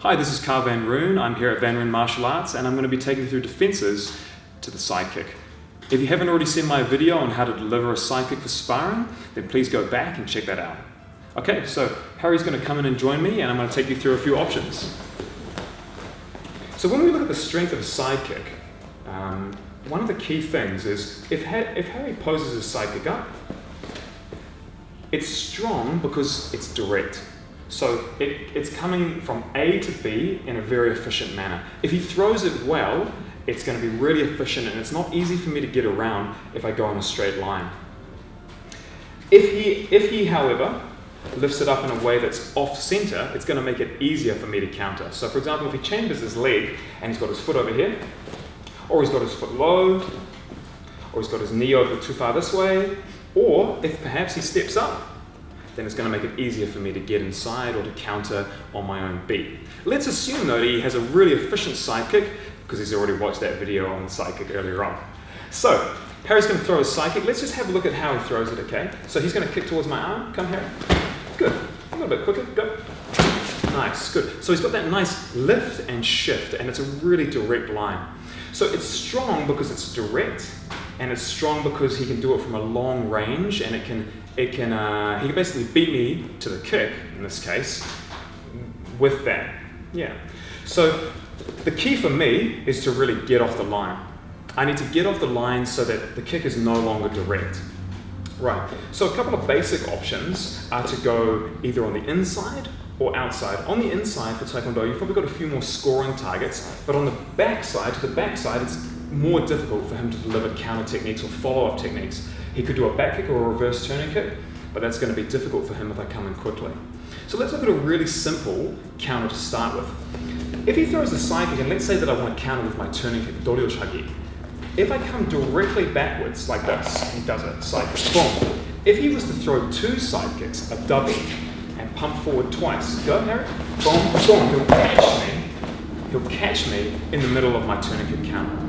Hi, this is Carl Van Roon. I'm here at Van Roon Martial Arts and I'm going to be taking you through defenses to the sidekick. If you haven't already seen my video on how to deliver a sidekick for sparring, then please go back and check that out. Okay, so Harry's going to come in and join me and I'm going to take you through a few options. So when we look at the strength of a sidekick, one of the key things is if Harry poses his sidekick up, it's strong because it's direct. So it's coming from A to B in a very efficient manner. If he throws it well, it's going to be really efficient and it's not easy for me to get around if I go on a straight line. If he, however, lifts it up in a way that's off center, it's going to make it easier for me to counter. So for example, if he chambers his leg and he's got his foot over here, or he's got his foot low, or he's got his knee over too far this way, or if perhaps he steps up, then it's going to make it easier for me to get inside or to counter on my own beat. Let's assume though that he has a really efficient sidekick because he's already watched that video on the sidekick earlier on. So Harry's going to throw his sidekick. Let's just have a look at how he throws it, okay? So he's going to kick towards my arm. Come, Harry. Good. A little bit quicker. Go. Nice. Good. So he's got that nice lift and shift and it's a really direct line. So it's strong because it's direct and it's strong because he can do it from a long range and he can basically beat me to the kick, in this case, with that. Yeah. So the key for me is to really get off the line. I need to get off the line so that the kick is no longer direct. Right. So a couple of basic options are to go either on the inside or outside. On the inside for Taekwondo, you've probably got a few more scoring targets, but on the backside, it's more difficult for him to deliver counter techniques or follow-up techniques. He could do a back kick or a reverse turning kick, but that's going to be difficult for him if I come in quickly. So let's look at a really simple counter to start with. If he throws a side kick, and let's say that I want to counter with my turning kick, doryochagi. If I come directly backwards like this, he does it, side kick, boom. If he was to throw two side kicks, a double, and pump forward twice, go Harry, boom, boom, he'll catch me in the middle of my turning kick counter.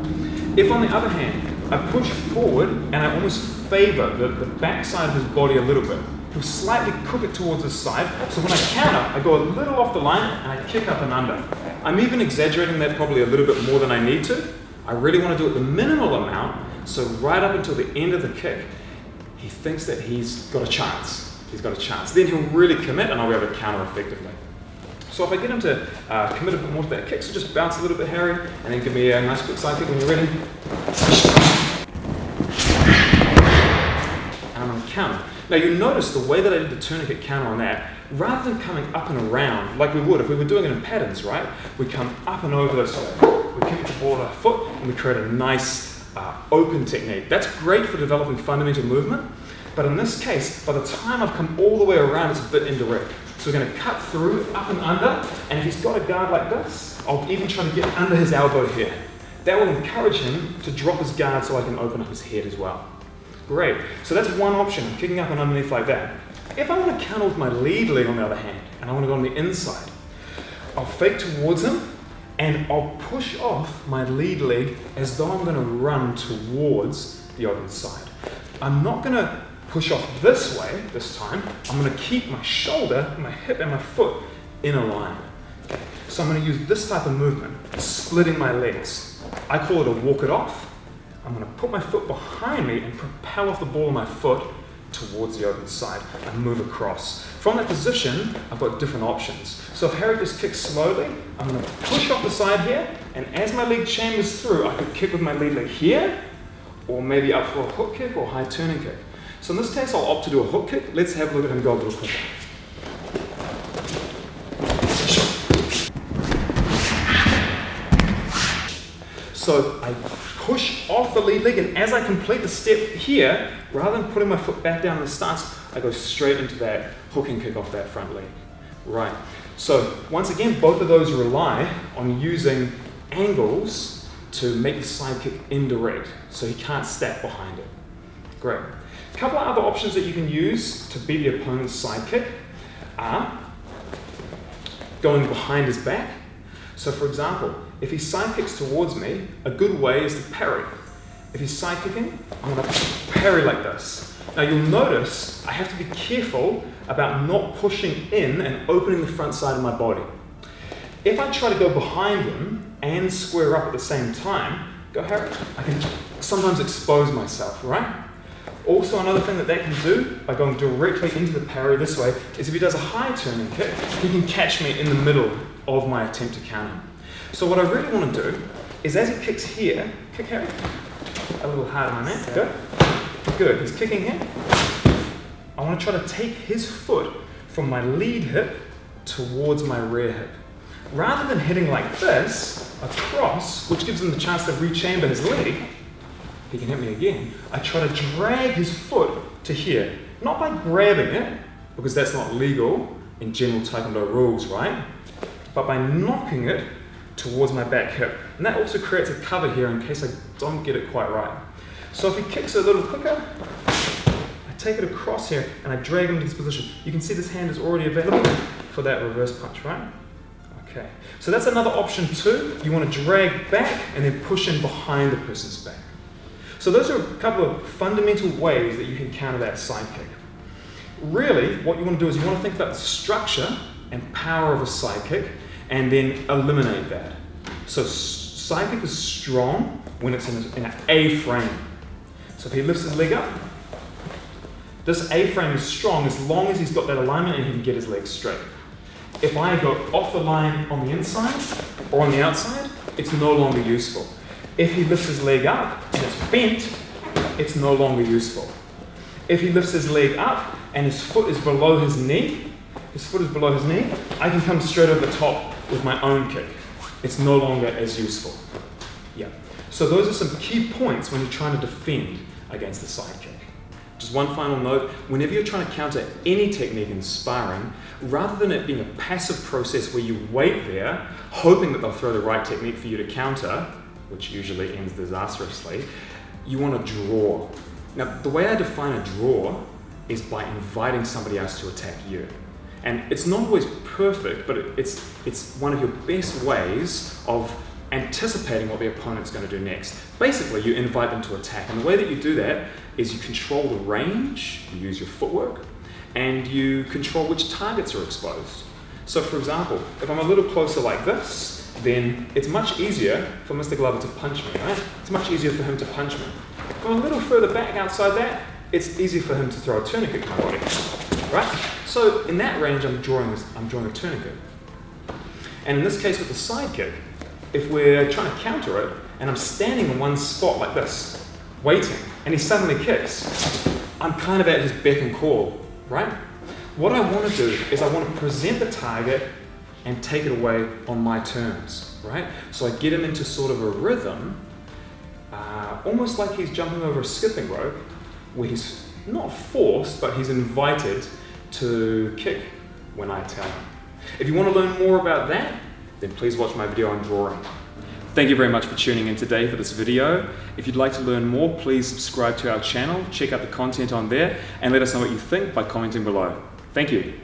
If on the other hand, I push forward and I almost favor the backside of his body a little bit. He'll slightly cook it towards his side. So when I counter, I go a little off the line and I kick up and under. I'm even exaggerating that probably a little bit more than I need to. I really want to do it the minimal amount. So right up until the end of the kick, he thinks that he's got a chance. He's got a chance. Then he'll really commit and I'll be able to counter effectively. So if I get him to commit a bit more to that kick, so just bounce a little bit, Harry, and then give me a nice quick side kick when you're ready. And I'm going to counter. Now you notice the way that I did the turning kick counter on that, rather than coming up and around like we would if we were doing it in patterns, right? We come up and over this way. We kick the ball with our foot and we create a nice open technique. That's great for developing fundamental movement, but in this case, by the time I've come all the way around, it's a bit indirect. So we're going to cut through, up and under, and if he's got a guard like this, I'll even try to get under his elbow here. That will encourage him to drop his guard so I can open up his head as well. Great. So that's one option, kicking up and underneath like that. If I want to counter with my lead leg on the other hand, and I want to go on the inside, I'll fake towards him, and I'll push off my lead leg as though I'm going to run towards the open side. I'm not going to push off this way this time. I'm going to keep my shoulder, my hip, and my foot in a line. Okay. So I'm going to use this type of movement, splitting my legs. I call it a walk it off. I'm going to put my foot behind me and propel off the ball of my foot towards the open side and move across. From that position, I've got different options. So if Harry just kicks slowly, I'm going to push off the side here, and as my leg chambers through, I could kick with my lead leg here, or maybe up for a hook kick or high turning kick. So in this case, I'll opt to do a hook kick. Let's have a look at him go a little quicker. So I push off the lead leg, and as I complete the step here, rather than putting my foot back down in the stance, I go straight into that hooking kick off that front leg. Right. So once again, both of those rely on using angles to make the side kick indirect, so he can't stack behind it. Great. A couple of other options that you can use to beat the opponent's side kick are going behind his back. So for example, if he side kicks towards me, a good way is to parry. If he's side kicking, I'm going to parry like this. Now you'll notice I have to be careful about not pushing in and opening the front side of my body. If I try to go behind him and square up at the same time, go Harry, I can sometimes expose myself, right? Also, another thing that can do by going directly into the parry this way is if he does a high turning kick, he can catch me in the middle of my attempt to counter him. So what I really want to do is as he kicks here, kick Harry, a little hard on my neck, good, he's kicking here. I want to try to take his foot from my lead hip towards my rear hip. Rather than hitting like this, across, which gives him the chance to rechamber his leg, he can hit me again, I try to drag his foot to here. Not by grabbing it, because that's not legal in general Taekwondo rules, right? But by knocking it towards my back hip. And that also creates a cover here in case I don't get it quite right. So if he kicks it a little quicker, I take it across here and I drag him to this position. You can see this hand is already available for that reverse punch, right? Okay, so that's another option too. You want to drag back and then push in behind the person's back. So those are a couple of fundamental ways that you can counter that side kick. Really, what you want to do is you want to think about the structure and power of a side kick and then eliminate that. So side kick is strong when it's in an A frame. So if he lifts his leg up, this A frame is strong as long as he's got that alignment and he can get his legs straight. If I go off the line on the inside or on the outside, it's no longer useful. If he lifts his leg up and it's bent, it's no longer useful. If he lifts his leg up and his foot is below his knee, I can come straight over the top with my own kick. It's no longer as useful. Yeah. So those are some key points when you're trying to defend against the side kick. Just one final note, whenever you're trying to counter any technique in sparring, rather than it being a passive process where you wait there, hoping that they'll throw the right technique for you to counter, which usually ends disastrously, you want to draw. Now, the way I define a draw is by inviting somebody else to attack you. And it's not always perfect, but it's one of your best ways of anticipating what the opponent's going to do next. Basically, you invite them to attack. And the way that you do that is you control the range, you use your footwork, and you control which targets are exposed. So for example, if I'm a little closer like this, then it's much easier for Mr. Glover to punch me, right? It's much easier for him to punch me. If I'm a little further back outside that, it's easier for him to throw a tourniquet at my body, right? So in that range, I'm drawing a tourniquet. And in this case with the side kick, if we're trying to counter it, and I'm standing in one spot like this, waiting, and he suddenly kicks, I'm kind of at his beck and call, right? What I want to do is I want to present the target and take it away on my terms, right? So I get him into sort of a rhythm, almost like he's jumping over a skipping rope, where he's not forced, but he's invited to kick when I tell him. If you want to learn more about that, then please watch my video on drawing. Thank you very much for tuning in today for this video. If you'd like to learn more, please subscribe to our channel, check out the content on there, and let us know what you think by commenting below. Thank you.